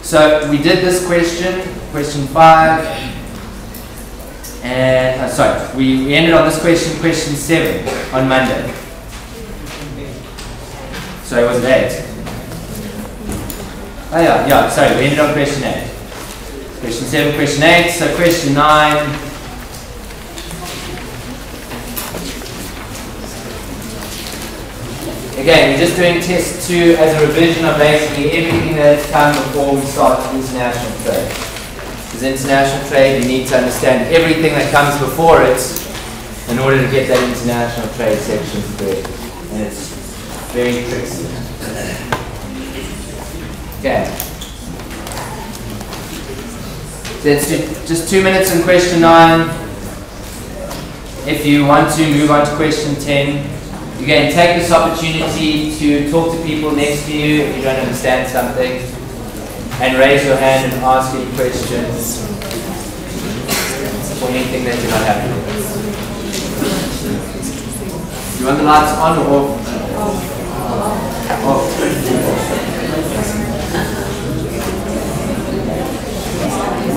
So we did this question 5, and sorry, we ended on this question 7 on Monday. Sorry, was it 8? Oh yeah, sorry, we ended on question 8. Question 7, question 8, so question 9. Again, we're just doing test 2 as a revision of basically everything that's come before we start international trade. Because international trade, you need to understand everything that comes before it in order to get that international trade section correct. And it's very tricky. Okay. So let's do just 2 minutes on question 9. If you want to move on to question 10, you can take this opportunity to talk to people next to you if you don't understand something, and raise your hand and ask any questions or anything that you're not happy with. Do you want the lights on or off?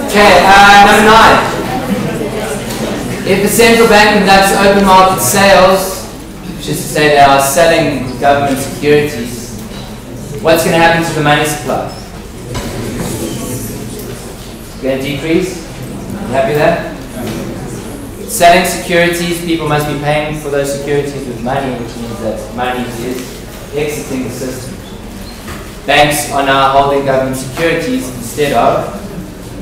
Okay, number 9. If the central bank conducts open market sales, which is to say they are selling government securities, what's going to happen to the money supply? It's going to decrease? You happy with that? Selling securities, people must be paying for those securities with money, which means that money is exiting the system. Banks are now holding government securities instead of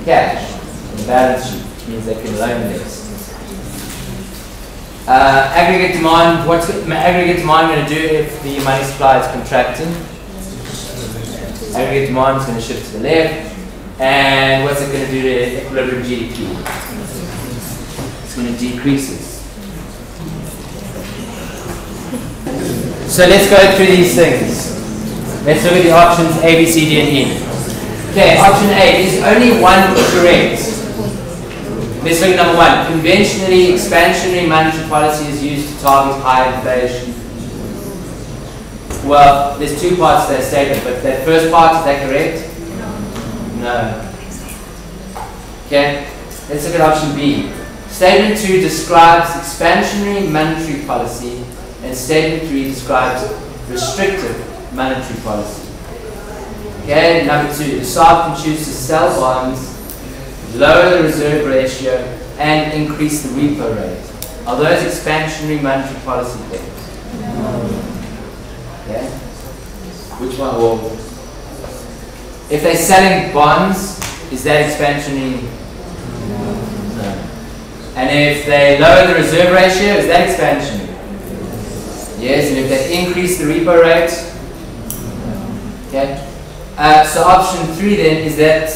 cash. The balance sheet means they can loan this. Aggregate demand, what's aggregate demand going to do if the money supply is contracting? Aggregate demand is going to shift to the left. And what's it going to do to equilibrium GDP? It's going to decrease it. So let's go through these things. Let's look at the options A, B, C, D, and E. Okay, option A is only one correct. Let's look at number 1. Conventionally, expansionary monetary policy is used to target high inflation. Well, there's 2 parts to that statement, but that first part, is that correct? No. Okay, let's look at option B. Statement 2 describes expansionary monetary policy, and statement 3 describes restrictive monetary policy. Okay, number 2. The SARB can choose to sell bonds, lower the reserve ratio, and increase the repo rate. Are those expansionary monetary policy things? Okay. Which one? Well, if they're selling bonds, is that expansionary? No. And if they lower the reserve ratio, is that expansionary? Yes. And if they increase the repo rate? Okay. So option 3 then, is that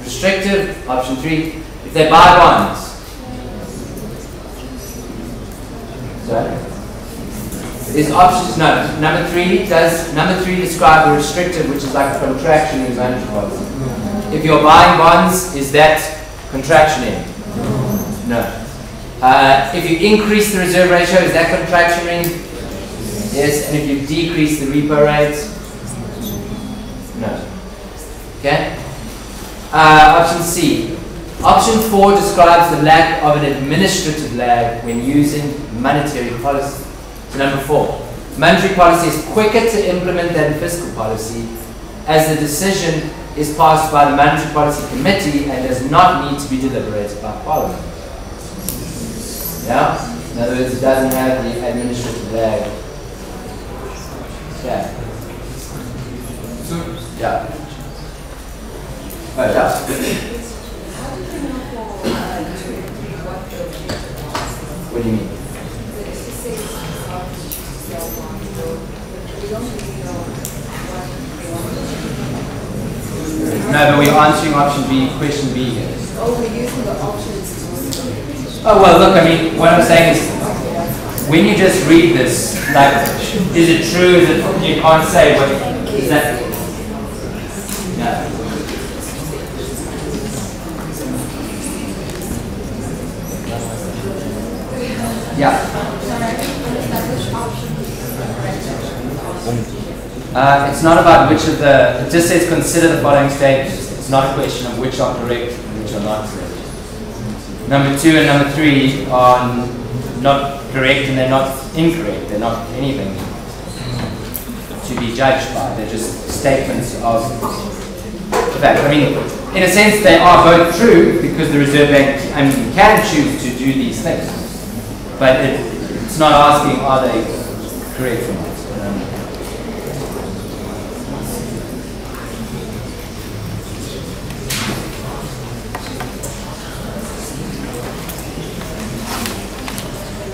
restrictive? Option 3, if they buy bonds. Sorry? Is options, no. Number 3 describe a restrictive, which is like a contraction in monetary policy. If you're buying bonds, is that contractionary? No. If you increase the reserve ratio, is that contractionary? Yes. And if you decrease the repo rate? No. Okay? Option C. Option 4 describes the lack of an administrative lag when using monetary policy. So number 4. Monetary policy is quicker to implement than fiscal policy, as the decision is passed by the Monetary Policy Committee and does not need to be deliberated by Parliament. Yeah? In other words, it doesn't have the administrative lag. Okay. Yeah. Oh, yeah. What do you mean? No, but we're answering option B, question B here. Oh, we're using the options. Oh, well, look, I mean, what I'm saying is, when you just read this, like, is it true, is it, you can't say what, is that, yeah. Yeah. It's not about which of the, it just says consider the following statements. It's not a question of which are correct and which are not correct. Number 2 and number 3 are not correct and they're not incorrect. They're not anything to be judged by. They're just statements of fact. I mean, in a sense, they are both true because the Reserve Bank can choose to do these things. But it's not asking are they correct or not.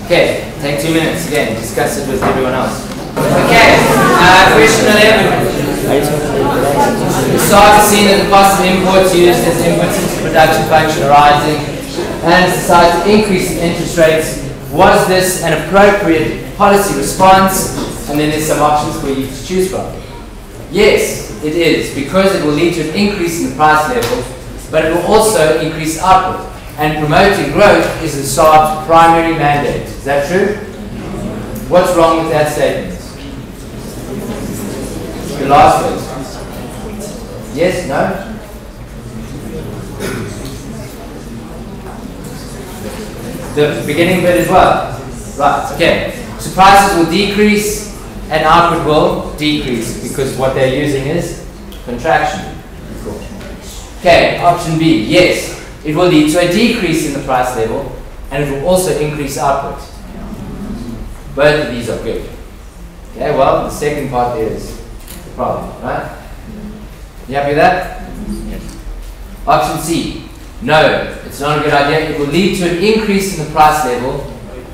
Okay, take 2 minutes again, discuss it with everyone else. Okay, question 11. The SARB has seen that the cost of imports used as inputs into production function are rising and decided to increase the interest rates. Was this an appropriate policy response? And then there's some options for you to choose from. Yes, it is, because it will lead to an increase in the price level, but it will also increase output. And promoting growth is the SARB's primary mandate. Is that true? What's wrong with that statement? The last bit. Yes? No? The beginning bit as well. Right, okay. So prices will decrease and output will decrease because what they're using is contraction. Okay, option B. Yes. It will lead to a decrease in the price level and it will also increase output. Both of these are good. Okay, well, the second part is the problem, right? You happy with that? Yes. Option C. No, it's not a good idea. It will lead to an increase in the price level,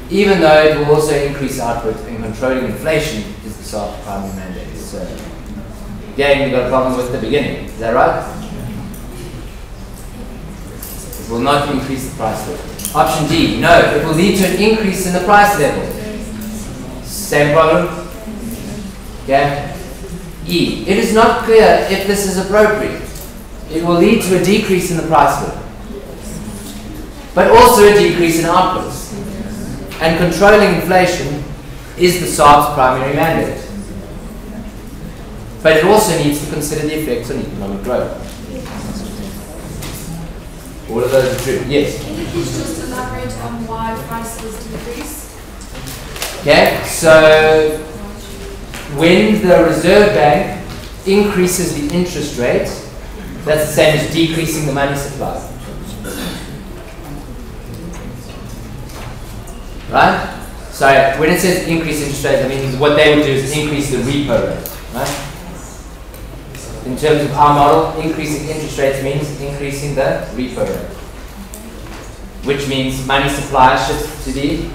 even though it will also increase output, and controlling inflation is the SARB's primary mandate. So, again, we've got a problem with the beginning. Is that right? Will not increase the price level. Option D, no, it will lead to an increase in the price level. Same problem. Okay. E, it is not clear if this is appropriate. It will lead to a decrease in the price level, but also a decrease in outputs. And controlling inflation is the SARB's primary mandate. But it also needs to consider the effects on economic growth. All of those are true. Yes? Can you please just elaborate on why prices decrease? Okay, so when the Reserve Bank increases the interest rate, that's the same as decreasing the money supply. Right? So when it says increase interest rate, I mean what they would do is increase the repo rate. Right? In terms of our model, increasing interest rates means increasing the repo rate, which means money supply shifts to the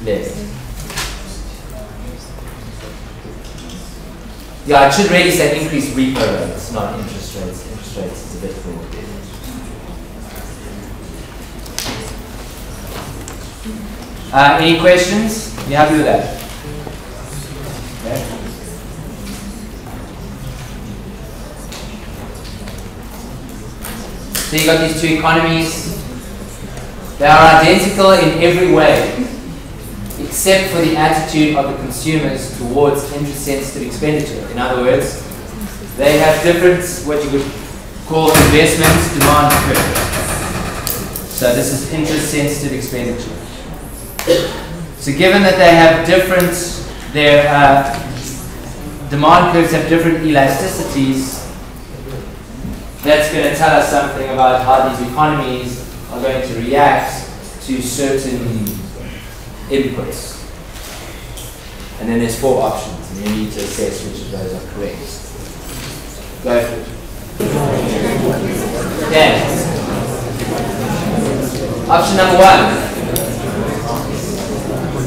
left. Yeah, it should really say increase repo rates, not interest rates. Interest rates is a bit broad. Any questions? You happy with that? Okay. So you got these two economies. They are identical in every way, except for the attitude of the consumers towards interest-sensitive expenditure. In other words, they have different, what you could call investment demand curves. So this is interest-sensitive expenditure. So given that they have different, their demand curves have different elasticities, that's going to tell us something about how these economies are going to react to certain inputs. And then there's 4 options, and you need to assess which of those are correct. Go for it. Okay. Option number 1.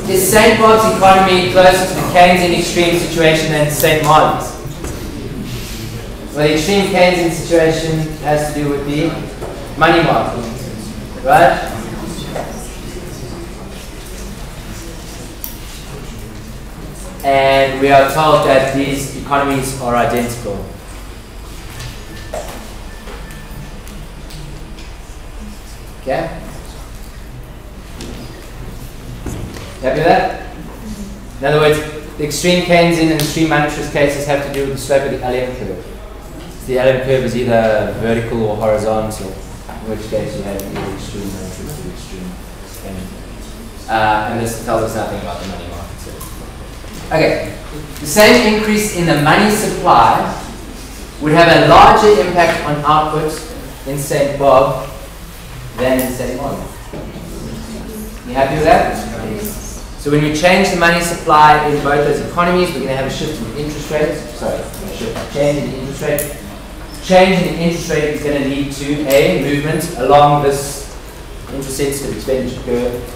Is St. Mark's economy closer to the Keynesian extreme situation than St. Martin's? Well, the extreme Keynesian situation has to do with the money market, right? And we are told that these economies are identical. Okay? Happy with that? In other words, the extreme Keynesian and extreme monetarist cases have to do with the slope of the LM curve. the Allen curve is either vertical or horizontal, in which case you have either extreme or to extreme. And this tells us nothing about the money market. Okay, the same increase in the money supply would have a larger impact on output in St. Bob than in St. Martin. You happy with that? So when we change the money supply in both those economies, we're going to have a shift in interest rates. Sorry, change in interest rate. Change in interest rate is going to lead to a movement along this interest-sensitive expenditure curve.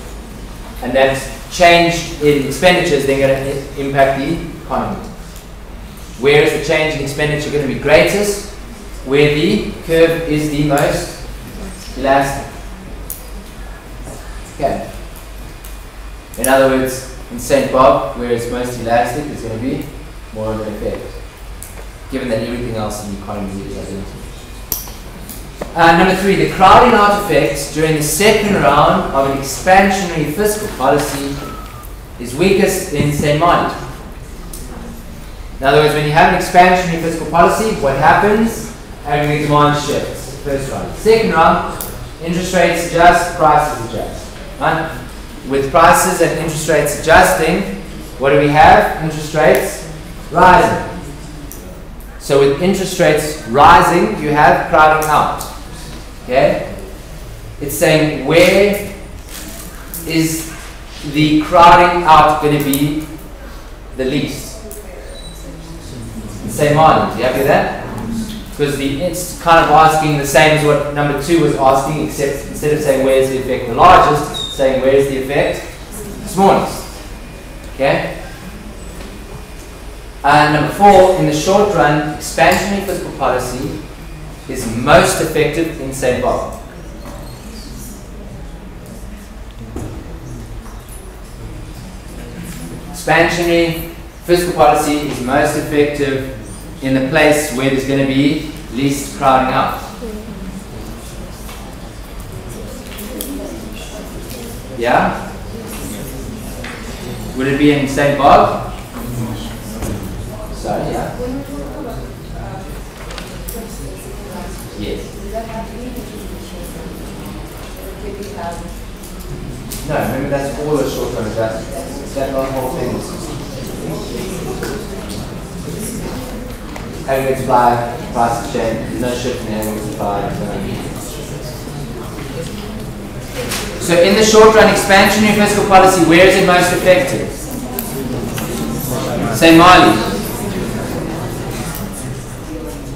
And that change in expenditure is then going to impact the economy. Where is the change in expenditure going to be greatest? Where the curve is the most elastic. Okay. In other words, in St. Bob, where it's most elastic, there's going to be more of an effect, given that everything else in the economy is identical. Number 3, the crowding out effect during the second round of an expansionary fiscal policy is weakest in St. Martin. In other words, when you have an expansionary fiscal policy, what happens? Aggregate demand shifts. First round. Second round, interest rates adjust, prices adjust. Right? With prices and interest rates adjusting, what do we have? Interest rates rising. So with interest rates rising, you have crowding out. Okay? It's saying where is the crowding out going to be the least? St. Martin. Do you happy with that? Because it's kind of asking the same as what number 2 was asking, except instead of saying where is the effect the largest, it's saying where is the effect the smallest. Okay? Number 4, in the short run, expansionary fiscal policy is most effective in St. Bob. Expansionary fiscal policy is most effective in the place where there's going to be least crowding out. Yeah? Would it be in St. Bob? Sorry, yeah. Yes. No, remember that's all the short term adjustments. Is that not whole thing? Aggregate supply, price change, no shift in aggregate supply. So in the short run, expansionary fiscal policy, where is it most effective? St. Marley.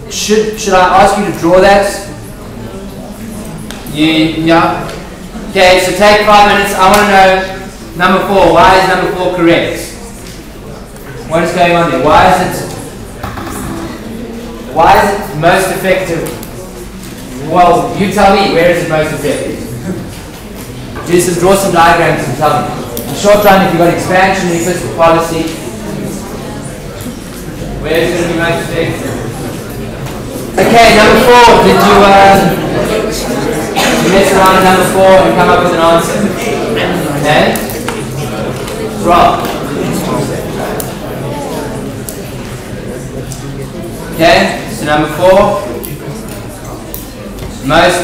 Should I ask you to draw that? Yeah. Okay, so take 5 minutes. I want to know number 4. Why is number 4 correct? What is going on there? Why is it most effective? Well, you tell me, where is it most effective? Just draw some diagrams and tell me. In the short run, if you've got expansionary fiscal policy, where is it going to be most effective? Okay, number 4. Did you mess around with number 4 and come up with an answer? Okay? Rob. Okay, so number 4.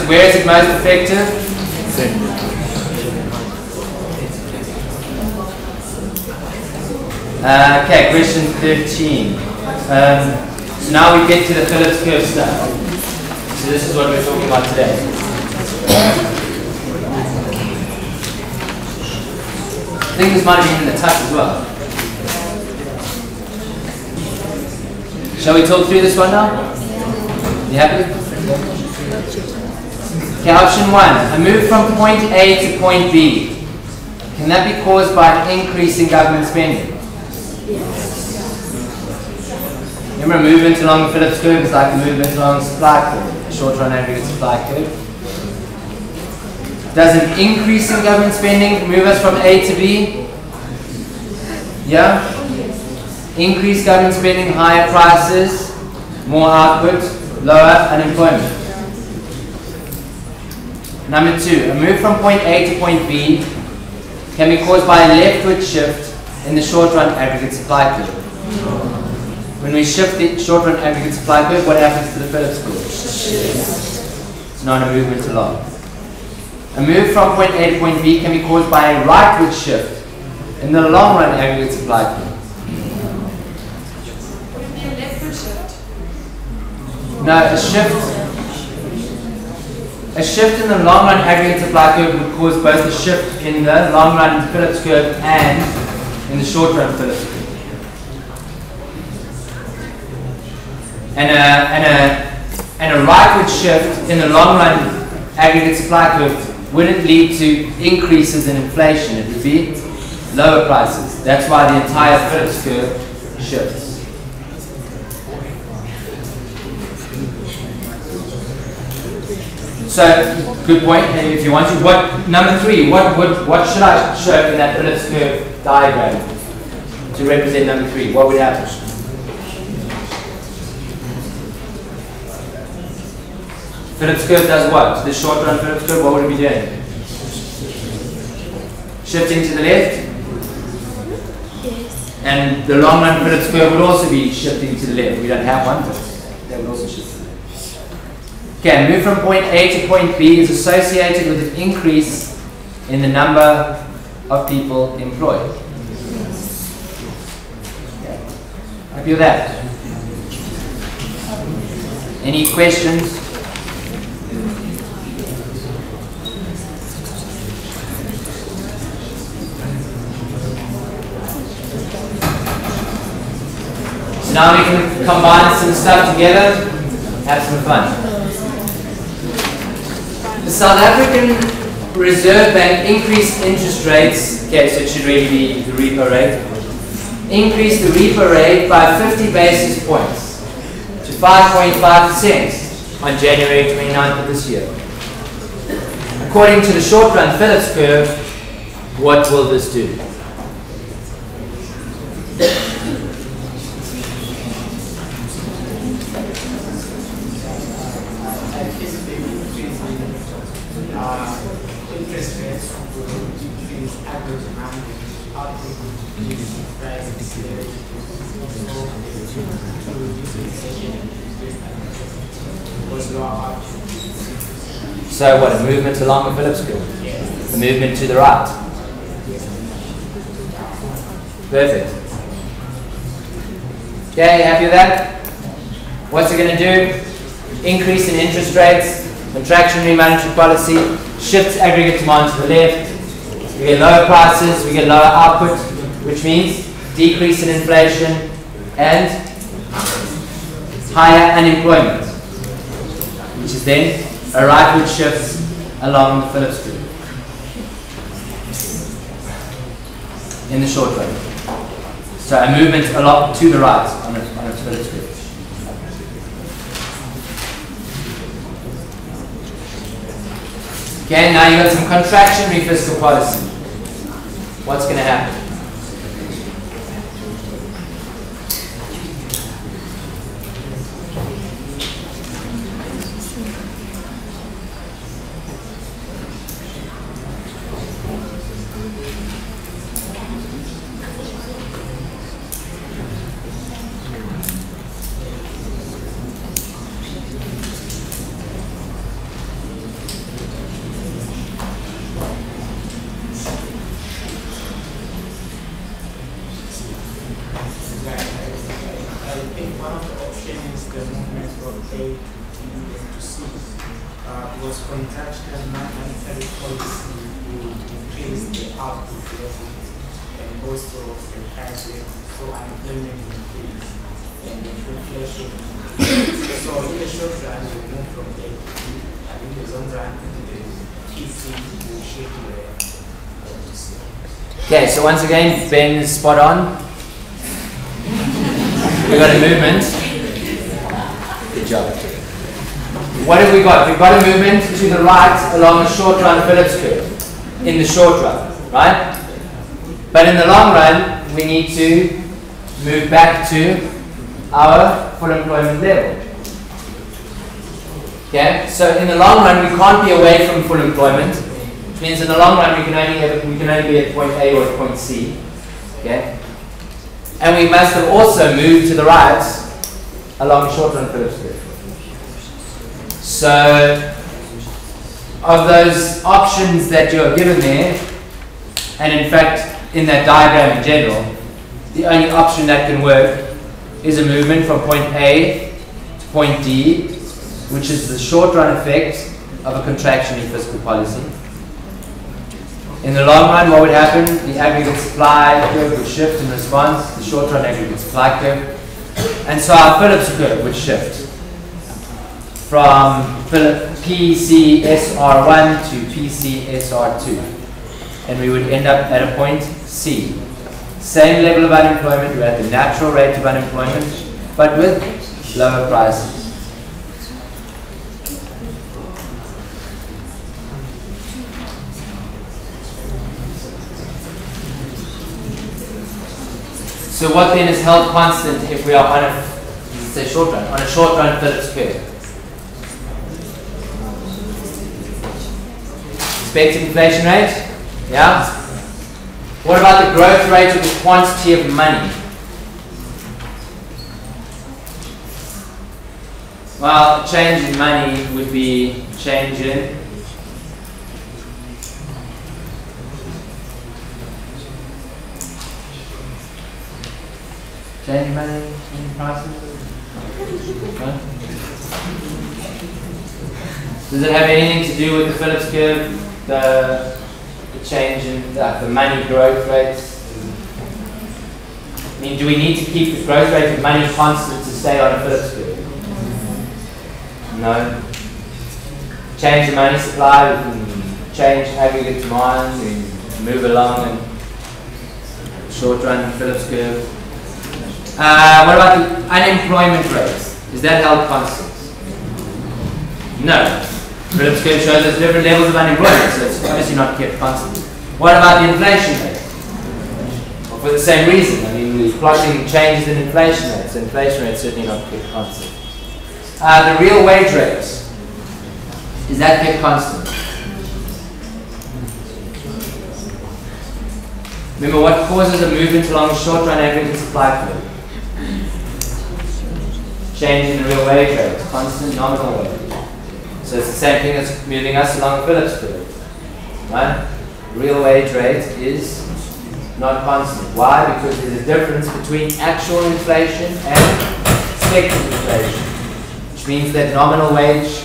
Where is it most effective? Okay, question 13. So now we get to the Phillips curve stuff. So this is what we're talking about today. I think this might have been in the touch as well. Shall we talk through this one now? You happy? Okay, option 1. A move from point A to point B. Can that be caused by an increase in government spending? Remember, a movement along the Phillips curve is like a movement along the supply curve, a short run aggregate supply curve. Does an increase in government spending move us from A to B? Yeah? Increased government spending, higher prices, more output, lower unemployment. Number 2, a move from point A to point B can be caused by a leftward shift in the short run aggregate supply curve. When we shift the short run aggregate supply curve, what happens to the Phillips curve? It's not a movement along. A move from point A to point B can be caused by a rightward shift in the long run aggregate supply curve. Would it be a leftward shift? No, a shift in the long run aggregate supply curve would cause both a shift in the long run Phillips curve and in the short run Phillips curve. And a rightward shift in the long run aggregate supply curve wouldn't lead to increases in inflation. It would be lower prices. That's why the entire Phillips curve shifts. So, good point. And if you want to, number 3, what should I show in that Phillips curve diagram to represent number 3? What would happen? Phillips curve does what? The short run Phillips curve, what would it be doing? Shifting to the left? Yes. And the long run Phillips curve would also be shifting to the left. We don't have one, but that would also shift to the left. Okay, move from point A to point B is associated with an increase in the number of people employed. Happy with that? Any questions? So now we can combine some stuff together, have some fun. The South African Reserve Bank increased interest rates, okay, so it should really be the repo rate, increased the repo rate by 50 basis points to 5.5% on January 29th of this year. According to the short run Phillips curve, what will this do? Interest rates will increase average amount of output prices. So what, a movement along the Phillips curve? Yes. A movement to the right? Perfect. Okay, happy with that? What's it going to do? Increase in interest rates, contractionary monetary policy, shifts aggregate demand to the left, we get lower prices, we get lower output, which means decrease in inflation and higher unemployment, which is then a rightward shift along the Phillips curve in the short run. So a movement along to the right on a Phillips curve. Okay, now you've got some contractionary fiscal policy. What's going to happen? Was contractional monetary policy will increase the output level and also enhance it, so unemployment increase and inflation. So in the short run, we move from A to B, and in the long run, the key thing will shape the Okay, so once again, Ben is spot on. We've got a movement. Good job. What have we got? We've got a movement to the right along the short run Phillips curve. In the short run, right? But in the long run, we need to move back to our full employment level. Okay? So in the long run, we can't be away from full employment. Which means in the long run, we can only be at point A or at point C. Okay? And we must have also moved to the right along short run Phillips curve. So, of those options that you are given there, and in fact in that diagram in general, the only option that can work is a movement from point A to point D, which is the short run effect of a contractionary fiscal policy. In the long run, what would happen? The aggregate supply curve would shift in response, the short run aggregate supply curve. And so our Phillips curve would shift from PCSR1 to PCSR2. And we would end up at a point C. Same level of unemployment, we're at the natural rate of unemployment, but with lower prices. So what then is held constant if we are on a, say short run, on a short run Phillips curve? Expected inflation rate? Yeah? What about the growth rate of the quantity of money? Well, change in money would be change in money in prices? Huh? Does it have anything to do with the Phillips curve? The change in the money growth rates? I mean, do we need to keep the growth rate of money constant to stay on a Phillips curve? No. Change the money supply, we can change aggregate demand, we move along and short run Phillips curve. What about the unemployment rate? Is that held constant? No. Phillips curve shows us different levels of unemployment, so it's obviously not kept constant. What about the inflation rate? Well, for the same reason. I mean, we're plotting changes in inflation rates. So inflation rate is certainly not kept constant. The real wage rate, is that kept constant? Remember, what causes a movement along the short run aggregate supply curve? Change in the real wage rate, constant nominal wage. So it's the same thing as moving us along the Phillips curve. Right? Real wage rate is not constant. Why? Because there's a difference between actual inflation and expected inflation. Which means that nominal wage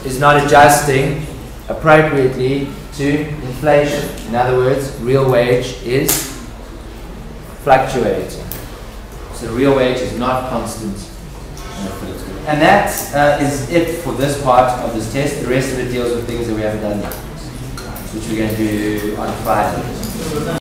is not adjusting appropriately to inflation. In other words, real wage is fluctuating. So real wage is not constant. And that is it for this part of this test. The rest of it deals with things that we haven't done yet, which we're going to do on Friday.